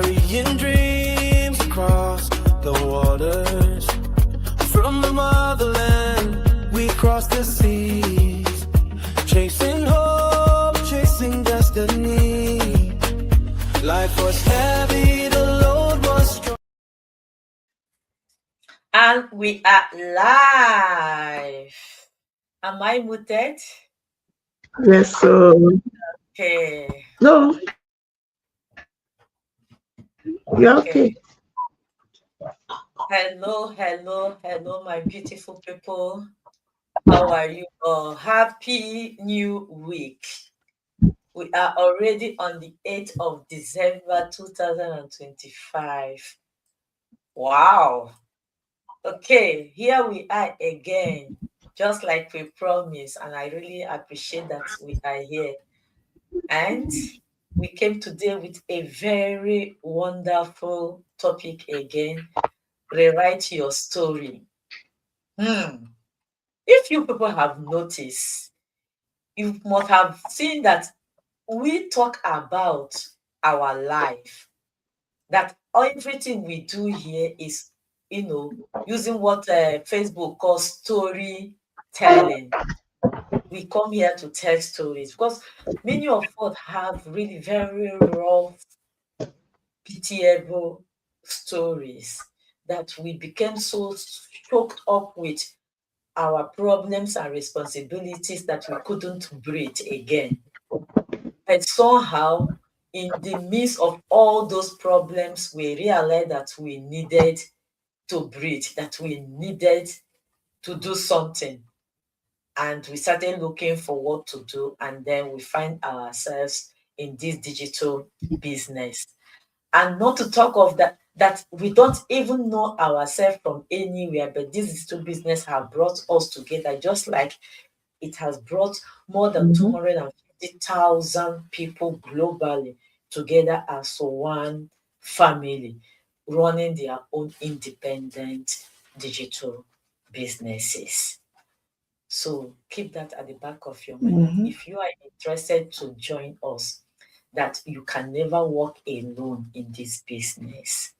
carrying dreams across the waters. From the motherland, we cross the seas, chasing hope, chasing destiny. Life was heavy, the load was strong. And we are live. Am I muted? Yes, so Okay. no, you're Okay. okay. Hello, my beautiful people. How are you all? Happy New Week. We are already on the 8th of December 2025. Wow. Okay, here we are again, just like we promised, and I really appreciate that we are here. And we came today with a very wonderful topic again. Rewrite your story. If you people have noticed, you must have seen that we talk about our life, that everything we do here is, using what Facebook calls storytelling. We come here to tell stories because many of us have really very rough, pitiable stories that we became so choked up with our problems and responsibilities that we couldn't breathe again. And somehow, in the midst of all those problems, we realized that we needed to breathe, that we needed to do something. And we started looking for what to do. And then we find ourselves in this digital business. And not to talk of that we don't even know ourselves from anywhere, but this digital business have brought us together, just like it has brought more than Mhm. 250,000 people globally together as one family, running their own independent digital businesses. So keep that at the back of your mind that Mhm. if you are interested to join us, that you can never walk alone in this business.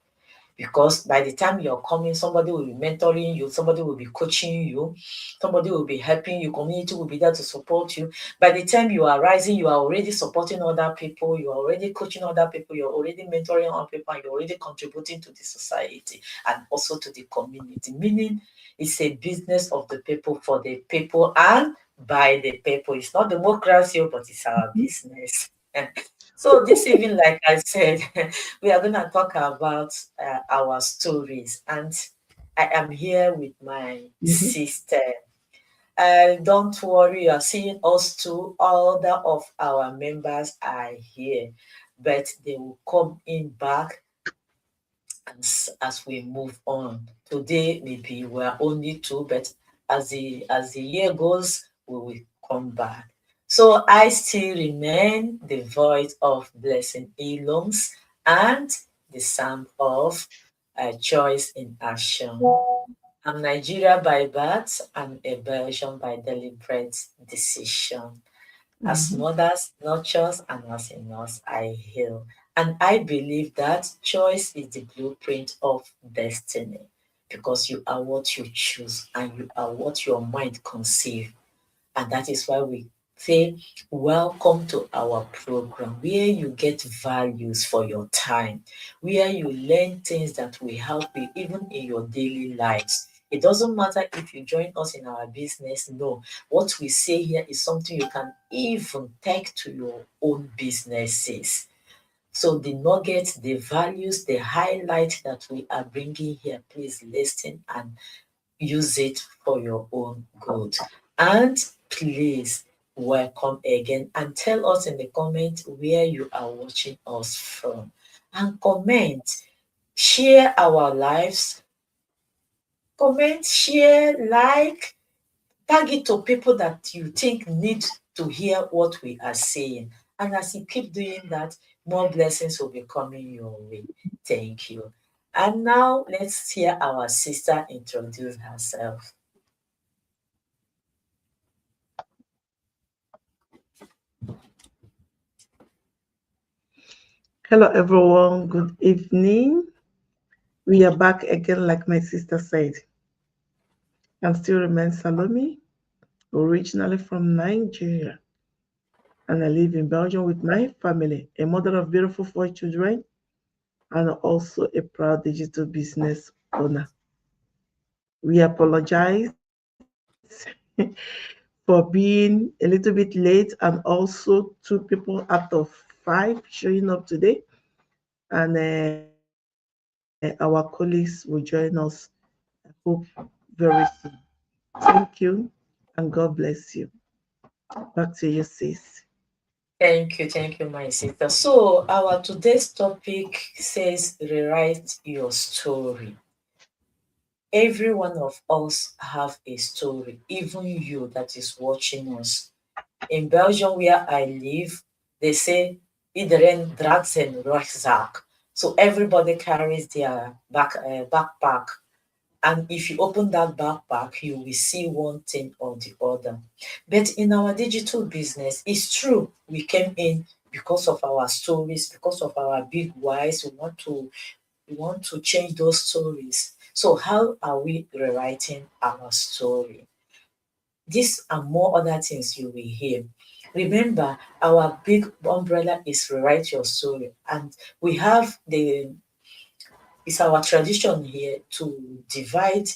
Because by the time you're coming, somebody will be mentoring you, somebody will be coaching you, somebody will be helping you, community will be there to support you. By the time you are rising, you are already supporting other people, you are already coaching other people, you're already mentoring other people, and you're already contributing to the society and also to the community. Meaning it's a business of the people, for the people, and by the people. It's not democracy, but it's our business. So this evening, like I said, we are going to talk about our stories, and I am here with my Mhm. sister. Don't worry, you are seeing us too. All of our members are here, but they will come in back as we move on. Today, maybe we're only two, but as the year goes, we will come back. So I still remain the voice of Blessing Eloms and the sound of choice in action. I'm Nigeria by birth and a Belgian by deliberate decision. As Mhm. mothers nurtures and as a nurse I heal. And I believe that choice is the blueprint of destiny because you are what you choose and you are what your mind conceives. And that is why we say, welcome to our program where you get values for your time, where you learn things that will help you even in your daily lives. It doesn't matter if you join us in our business. No, what we say here is something you can even take to your own businesses. So the nuggets, the values, the highlight that we are bringing here, please listen and use it for your own good. And please welcome again and tell us in the comment where you are watching us from. And comment, share our lives, comment, share, like, tag it to people that you think need to hear what we are saying. And as you keep doing that, more blessings will be coming your way. Thank you. And now let's hear our sister introduce herself. Hello, everyone. Good evening. We are back again, like my sister said. I'm still remain Salome, originally from Nigeria, and I live in Belgium with my family, a mother of beautiful four children, and also a proud digital business owner. We apologize for being a little bit late, and also two people out of five showing up today. And our colleagues will join us, I hope, very soon. Thank you, and God bless you. Back to you, sis. Thank you, my sister. So, our today's topic says rewrite your story. Every one of us have a story, even you that is watching us. In Belgium, where I live, they say iedereen draagt zijn rugzak. So everybody carries their backpack. And if you open that backpack, you will see one thing or the other. But in our digital business, it's true. We came in because of our stories, because of our big whys. We want to change those stories. So how are we rewriting our story? These and more other things you will hear. Remember, our big umbrella is rewrite your story, and we have the it's our tradition here to divide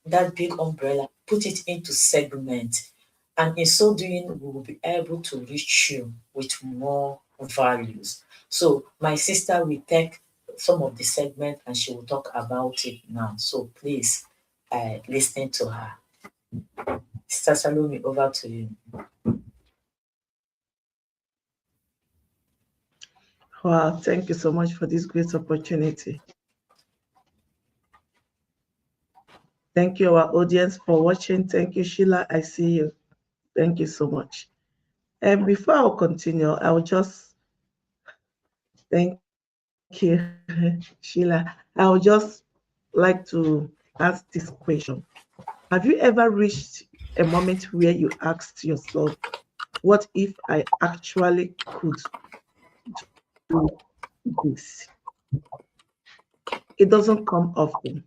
that big umbrella, put it into segments, and in so doing, we will be able to reach you with more values. So, my sister will take some of the segment and she will talk about it now. So, please listen to her. Sister Salome, over to you. Wow, thank you so much for this great opportunity. Thank you, our audience, for watching. Thank you, Sheila. I see you. Thank you so much. And before I continue, I'll just thank you, Sheila. I'll just like to ask this question. Have you ever reached a moment where you asked yourself, what if I actually could do this? It doesn't come often,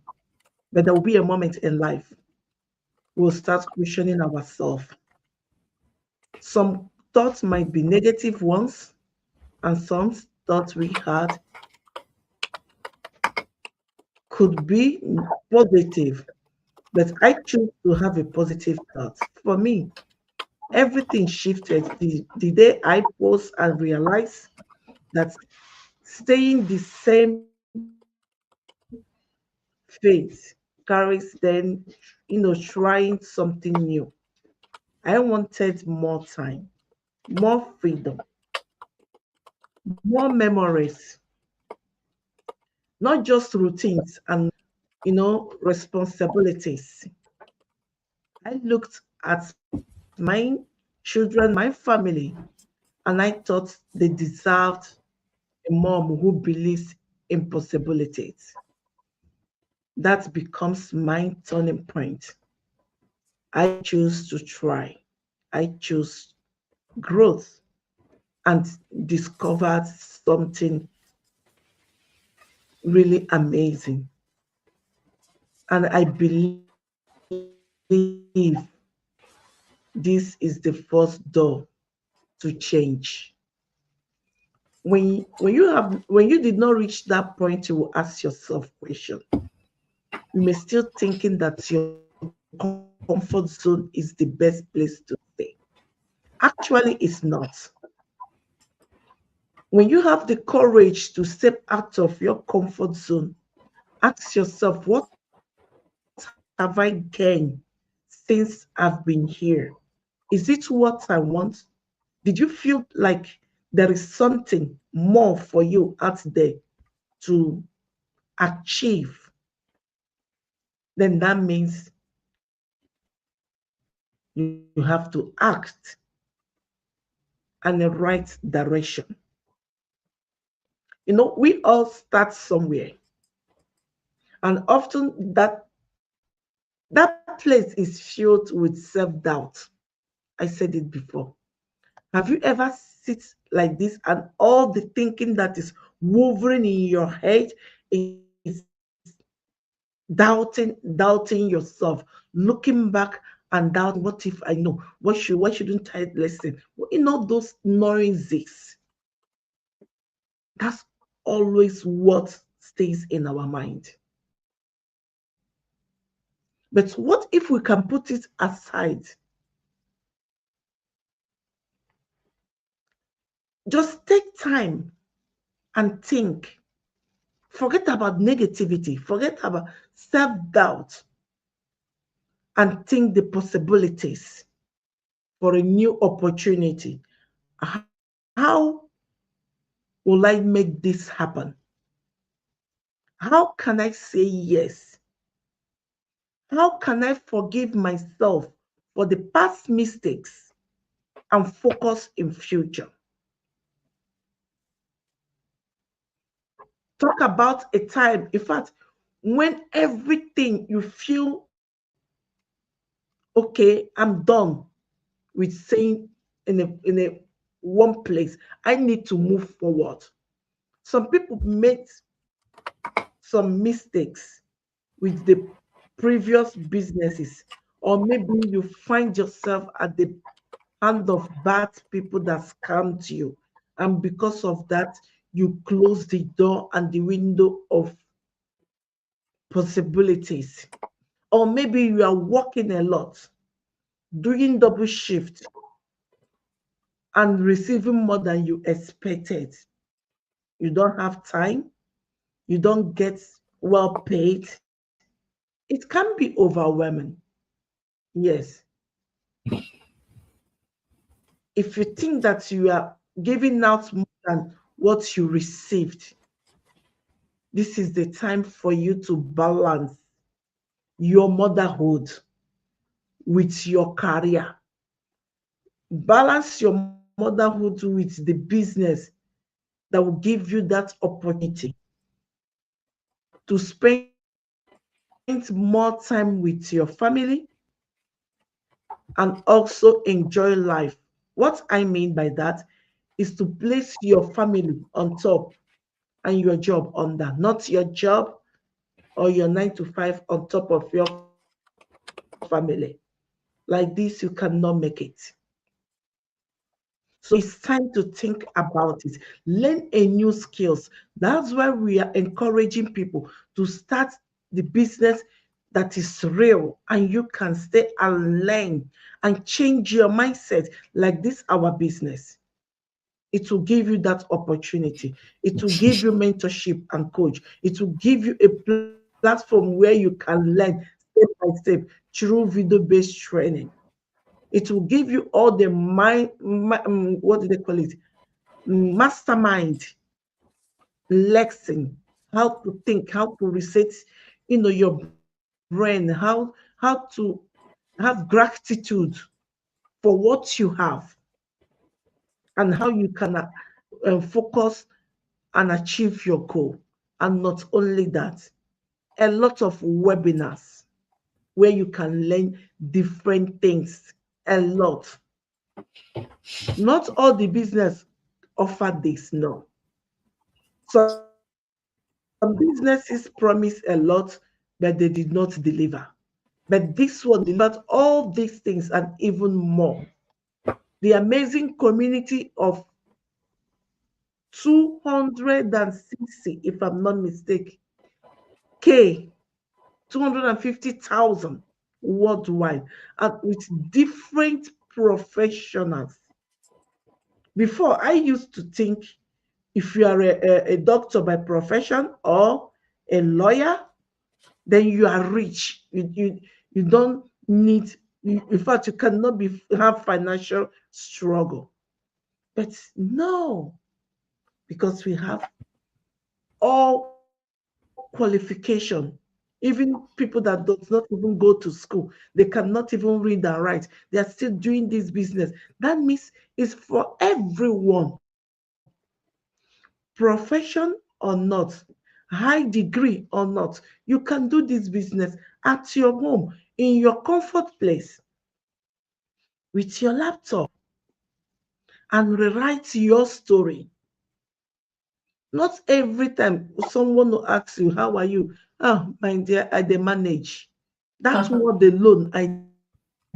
but there will be a moment in life we'll start questioning ourselves. Some thoughts might be negative ones, and some thoughts we had could be positive, but I choose to have a positive thought. For me, everything shifted the day I pause and realize that staying the same faith carries then, trying something new. I wanted more time, more freedom, more memories, not just routines and responsibilities. I looked at my children, my family, and I thought they deserved a mom who believes in possibilities. That becomes my turning point. I choose to try. I choose growth and discovered something really amazing. And I believe this is the first door to change. When you did not reach that point, you will ask yourself question. You may still thinking that your comfort zone is the best place to stay. Actually, it's not. When you have the courage to step out of your comfort zone, ask yourself, what have I gained since I've been here? Is it what I want? Did you feel like there is something more for you out there to achieve? Then that means you have to act in the right direction. We all start somewhere, and often that place is filled with self-doubt. I said it before. Have you ever sit like this and all the thinking that is woven in your head is doubting yourself, looking back and doubting, what if I know? Why shouldn't I listen? Those noises. That's always what stays in our mind. But what if we can put it aside? Just take time and think. Forget about negativity, forget about self doubt, and think the possibilities for a new opportunity. How will I make this happen? How can I say yes? How can I forgive myself for the past mistakes and focus in future? Talk about a time, in fact, when everything you feel, okay, I'm done with saying in a one place. I need to move forward. Some people made some mistakes with the previous businesses, or maybe you find yourself at the hand of bad people that scammed you, and because of that, you close the door and the window of possibilities. Or maybe you are working a lot, doing double shift, and receiving more than you expected. You don't have time, you don't get well paid. It can be overwhelming. Yes. If you think that you are giving out more than what you received, this is the time for you to balance your motherhood with your career. Balance your motherhood with the business that will give you that opportunity to spend more time with your family and also enjoy life. What I mean by that is to place your family on top and your job under, not your job or your 9 to 5 on top of your family. Like this, you cannot make it. So it's time to think about it. Learn a new skills. That's why we are encouraging people to start the business that is real, and you can stay and learn and change your mindset like this our business. It will give you that opportunity. It will give you mentorship and coach. It will give you a platform where you can learn step by step through video-based training. It will give you all the what do they call it? Mastermind lesson, how to think, how to reset, your brain, how to have gratitude for what you have, and how you can focus and achieve your goal. And not only that, a lot of webinars where you can learn different things. A lot. Not all the business offer this, no. Some businesses promise a lot, but they did not deliver. But this one delivered all these things and even more. The amazing community of 260, if I'm not mistaken, K, 250,000 worldwide, and with different professionals. Before, I used to think if you are a doctor by profession or a lawyer, then you are rich. You don't need, in fact, you cannot have financial struggle. But no, because we have all qualification. Even people that does not even go to school, they cannot even read and write. They are still doing this business. That means it's for everyone, profession or not, high degree or not. You can do this business at your home, in your comfort place, with your laptop. and rewrite your story. Not every time someone will ask you, how are you? Oh, my dear, I dey manage. That word alone, I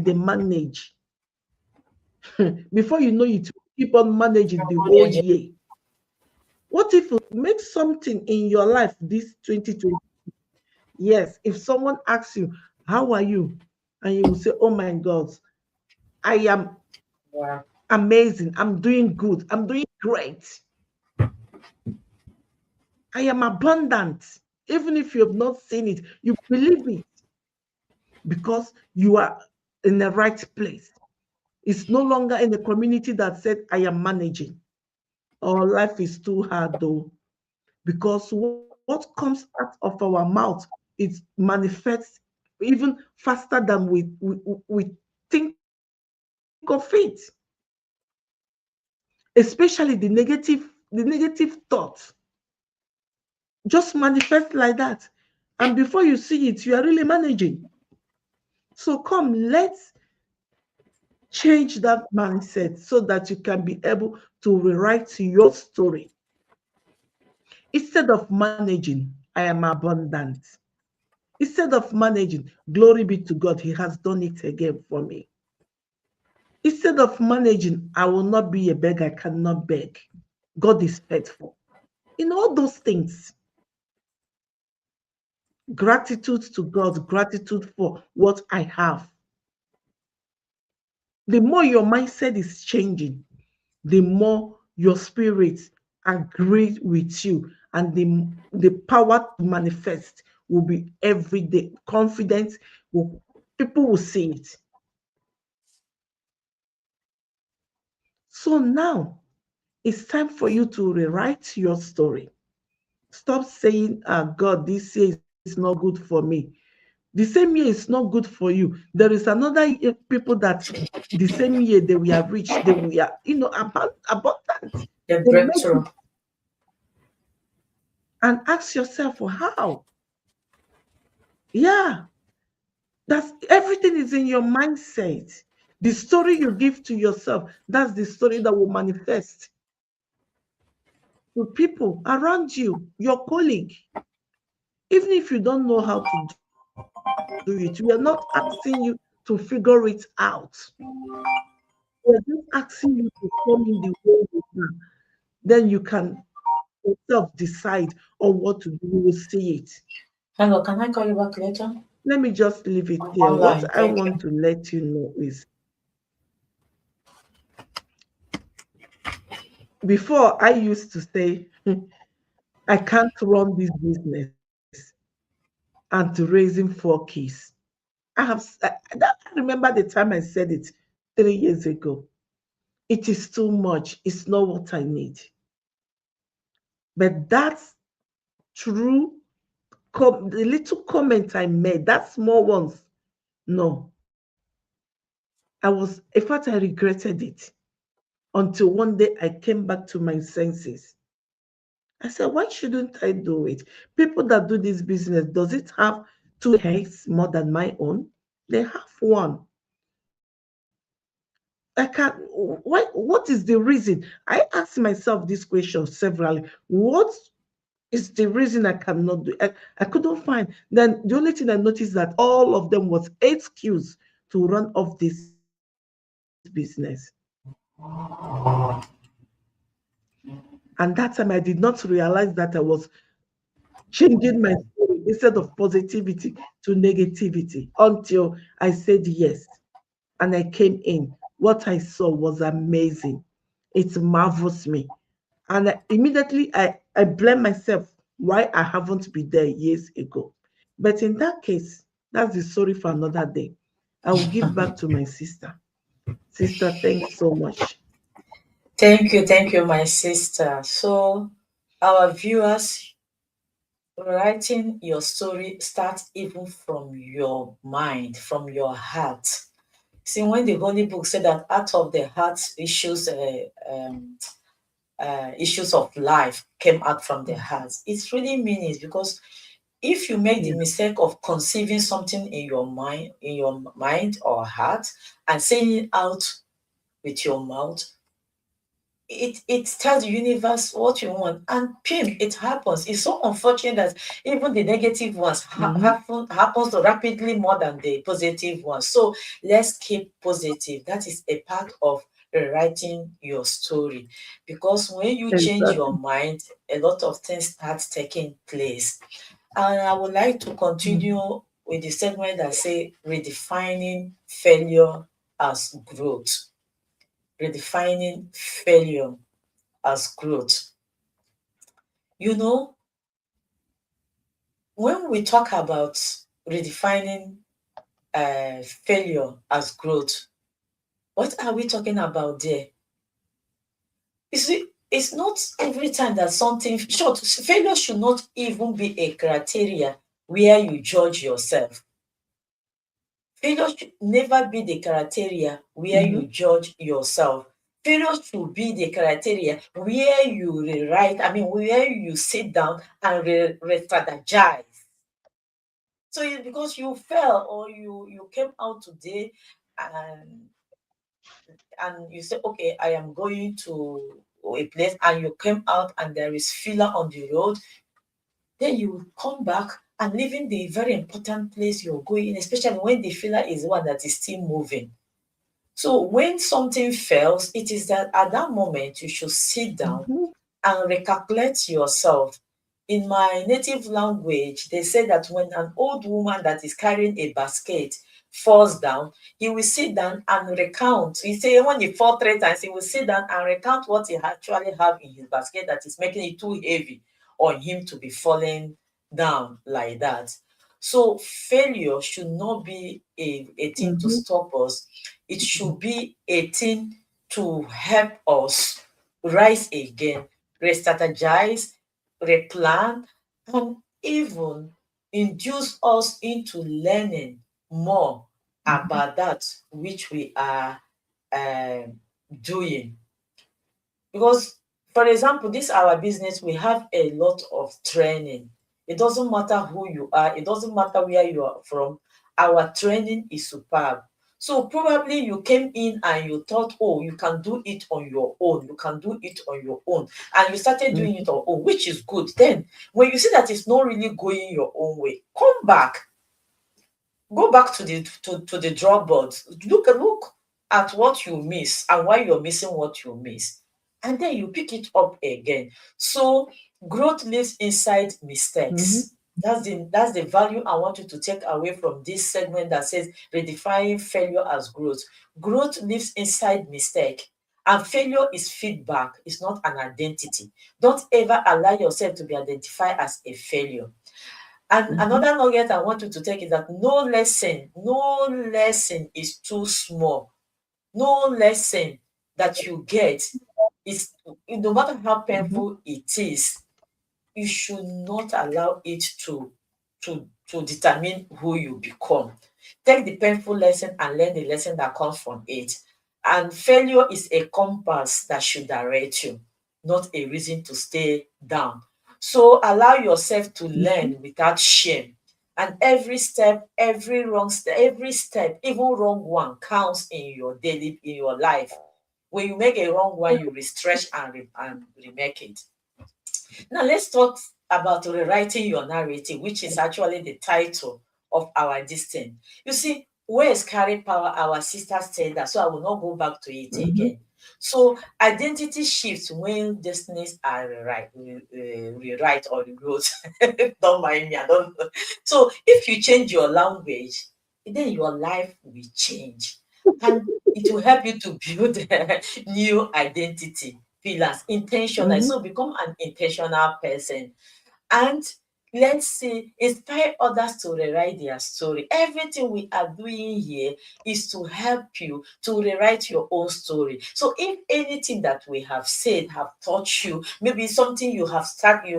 dey manage. Before you know it, you keep on managing the whole year. What if you make something in your life this 2020? Yes, if someone asks you, how are you? And you will say, oh my God, I am Wow. amazing. I'm doing good. I'm doing great. I am abundant. Even if you have not seen it, you believe it because you are in the right place. It's no longer in the community that said, I am managing. Our life is too hard though, because what comes out of our mouth, it manifests even faster than we think of it. Especially the negative thoughts just manifest like that. And before you see it, you are really managing. So come, let's change that mindset so that you can be able to rewrite your story. Instead of managing, I am abundant. Instead of managing, glory be to God, He has done it again for me. Instead of managing, I will not be a beggar, I cannot beg. God is faithful. In all those things, gratitude to God, gratitude for what I have. The more your mindset is changing, the more your spirit agree with you, and the power to manifest will be every day. Confidence will, people will see it. So now it's time for you to rewrite your story. Stop saying, God, this year is not good for me. The same year is not good for you. There is another people that the same year they were rich, they were, abundant. The They make breakthrough. it. And ask yourself, well, how? Yeah, that's everything is in your mindset. The story you give to yourself, that's the story that will manifest to people around you, your colleague. Even if you don't know how to do it, we are not asking you to figure it out. We're just asking you to come in the way you are. Then you can yourself decide on what to do. You will see it. Hello, can I call you back later? Let me just leave it I'm here. What online. I Thank want you. to let you know is before I used to say, I can't run this business and to raising 4 kids. I remember the time I said it 3 years ago. It is too much. It's not what I need. But that's true. The little comment I made, that small ones, no. In fact, I regretted it until one day I came back to my senses. I said, why shouldn't I do it? People that do this business, does it have 2 heads more than my own? They have one. I can't, why, what is the reason? I asked myself this question severally. What is the reason I cannot do it? I couldn't find. Then the only thing I noticed that all of them was excuses to run off this business. And that time I did not realize that I was changing my story instead of positivity to negativity until I said yes. And I came in. What I saw was amazing. It marvels me. And immediately I blame myself why I haven't been there years ago. But in that case, that's the story for another day. I will give back to my sister. Sister, thanks so much. Thank you, my sister. So, our viewers, writing your story starts even from your mind, from your heart. See, when the Holy Book said that out of the heart issues of life came out from the heart, it really means because if you make the Yeah. mistake of conceiving something in your mind or heart, and saying it out with your mouth, it tells the universe what you want, and pim, it happens. It's so unfortunate that even the negative ones happens rapidly more than the positive ones. So let's keep positive. That is a part of rewriting your story, because when you change your Exactly. mind, a lot of things start taking place. And I would like to continue with the segment that say redefining failure as growth. Redefining failure as growth. You know, when we talk about redefining failure as growth, what are we talking about there? You see, it's not every time that something short failure should not even be a criteria where you judge yourself. Failure should never be the criteria where Mm-hmm. you judge yourself. Failure should be the criteria where you rewrite, where you sit down and re-strategize. So because you fell or you came out today and you say, okay, I am going to a place, and you came out and there is filler on the road, then you will come back and leaving the very important place you're going, especially when the filler is one that is still moving. So when something fails, it is that at that moment you should sit down Mm-hmm. and recalculate yourself. In my native language, they say that when an old woman that is carrying a basket falls down, he will sit down and recount. He say when he fall 3 times, he will sit down and recount what he actually have in his basket that is making it too heavy on him to be falling down like that. So failure should not be a thing to Mm-hmm. stop us. It should be a thing to help us rise again, re-strategize, replan, and even induce us into learning more Mm-hmm. about that which we are um, doing. Because, for example, this our business, we have a lot of training. It doesn't matter who you are, it doesn't matter where you are from. Our training is superb. So probably you came in and you thought, oh, you can do it on your own. You can do it on your own. And you started doing Mm-hmm. it on your own, which is good. Then when you see that it's not really going your own way, come back. Go back to the draw board. Look at what you miss and why you're missing what you miss, and then you pick it up again. So growth lives inside Mm-hmm. mistakes. That's the value I want you to take away from this segment that says redefining failure as growth. Growth lives inside mistake. And failure is feedback, it's not an identity. Don't ever allow yourself to be identified as a failure. And Mm-hmm. another nugget I want you to take is that no lesson is too small. No lesson that you get is, no matter how Mm-hmm. painful it is, you should not allow it to determine who you become. Take the painful lesson and learn the lesson that comes from it. And failure is a compass that should direct you, not a reason to stay down. So allow yourself to Mm-hmm. learn without shame. And every step, every wrong step, every step, even wrong one, counts in your life. When you make a wrong one, you restretch and remake it. Now let's talk about rewriting your narrative, which is actually the title of our this thing. You see, words carry power. Our sisters said that, so I will not go back to it Mm-hmm. again. So identity shifts when destinies are rewrite or rewrote. Don't mind me. I don't. So if you change your language, then your life will change, and it will help you to build a new identity pillars intentional. Mm-hmm. So become an intentional person, and let's see, inspire others to rewrite their story. Everything we are doing here is to help you to rewrite your own story. So if anything that we have said have taught you, maybe something you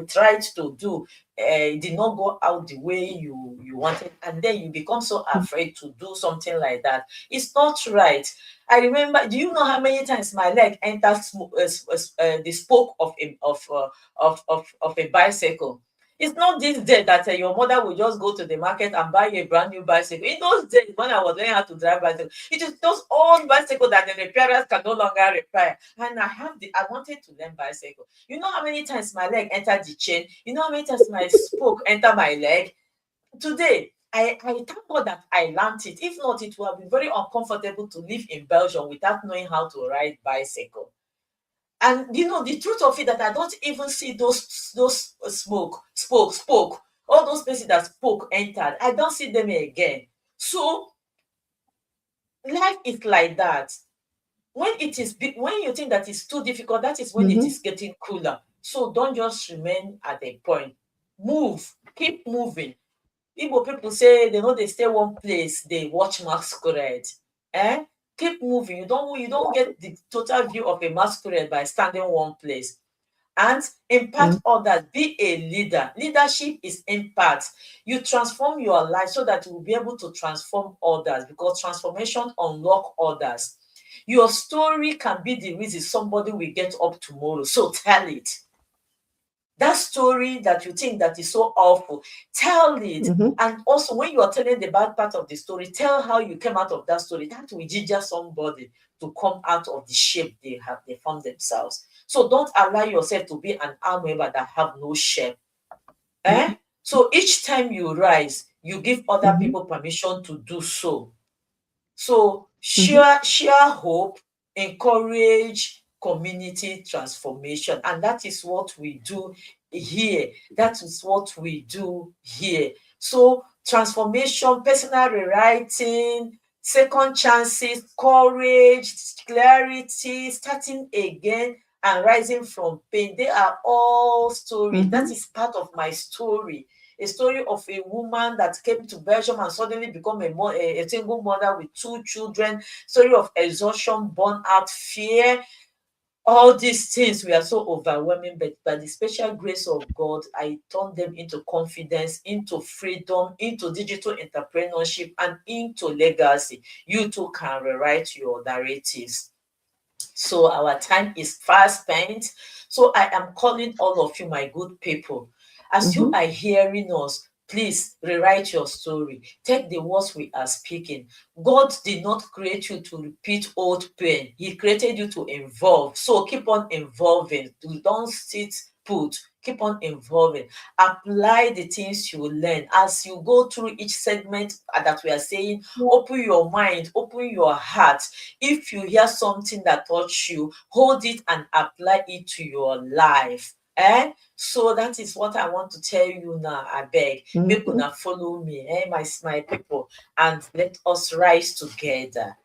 tried to do, did not go out the way you wanted, and then you become so afraid to do something like that, it's not right. I remember, do you know how many times my leg entered the spoke of a bicycle? It's not this day that your mother will just go to the market and buy a brand new bicycle. In those days, when I was learning how to drive bicycle, it is those old bicycles that the repairers can no longer repair. And I wanted to learn bicycle. You know how many times my leg entered the chain? You know how many times my spoke entered my leg? Today, I thank God that I learned it. If not, it would have been very uncomfortable to live in Belgium without knowing how to ride bicycle. And you know, the truth of it that I don't even see those spoke, all those places that spoke entered. I don't see them again. So life is like that. When when you think that it's too difficult, that is when it is getting cooler. So don't just remain at a point. Move, keep moving. Igbo people say they know they stay one place, they watch masquerade. Eh? Keep moving. You don't get the total view of a masquerade by standing one place. And impact others. Be a leader. Leadership is impact. You transform your life so that you will be able to transform others, because transformation unlock others. Your story can be the reason somebody will get up tomorrow. So tell it. That story that you think that is so awful, tell it. And also, when you are telling the bad part of the story, tell how you came out of that story. That will ginger somebody to come out of the shape they found themselves. So don't allow yourself to be an arm member that have no shape. So each time you rise, you give other people permission to do so. So share hope, encourage community transformation, and that is what we do here. That is what we do here. So transformation, personal rewriting, second chances, courage, clarity, starting again, and rising from pain. They are all stories. That is part of my story. A story of a woman that came to Belgium and suddenly become a single mother with 2 children. Story of exhaustion, burnout, fear. All these things were so overwhelming, but by the special grace of God, I turned them into confidence, into freedom, into digital entrepreneurship, and into legacy. You too can rewrite your narratives. So our time is fast spent. So I am calling all of you, my good people, as you are hearing us, please rewrite your story. Take the words we are speaking. God did not create you to repeat old pain. He created you to evolve. So keep on evolving. Don't sit put. Keep on evolving. Apply the things you learn as you go through each segment that we are saying. Open your mind, open your heart. If you hear something that touches you, hold it and apply it to your life. So that is what I want to tell you now. I beg, make una follow me, my people, and let us rise together.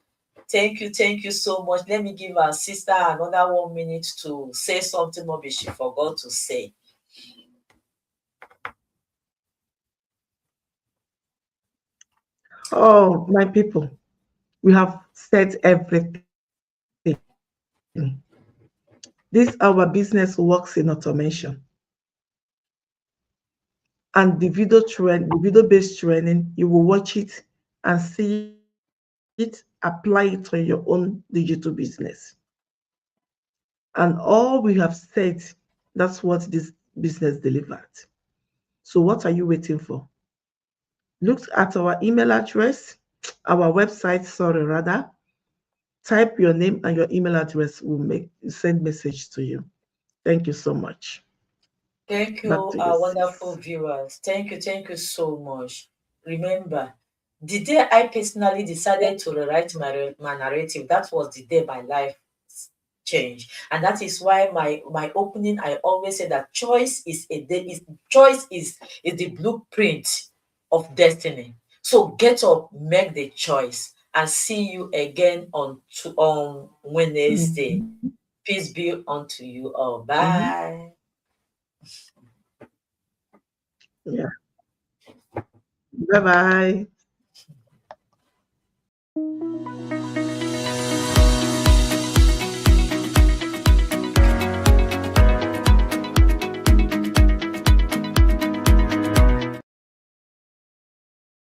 Thank you so much. Let me give our sister another 1 minute to say something more she forgot to say. Oh, my people, we have said everything. This our business works in automation. And the video-based training, you will watch it and see it, apply it on your own digital business. And all we have said, that's what this business delivered. So what are you waiting for? Look at our email address, our website, rather. Type your name and your email address. Will send message to you. Thank you so much. Thank you, our wonderful viewers. Thank you so much. Remember, the day I personally decided to rewrite my narrative, that was the day my life changed. And that is why my opening, I always say that choice is the blueprint of destiny. So get up, make the choice, and see you again on Wednesday. Peace be unto you all. Bye. Yeah. Bye-bye.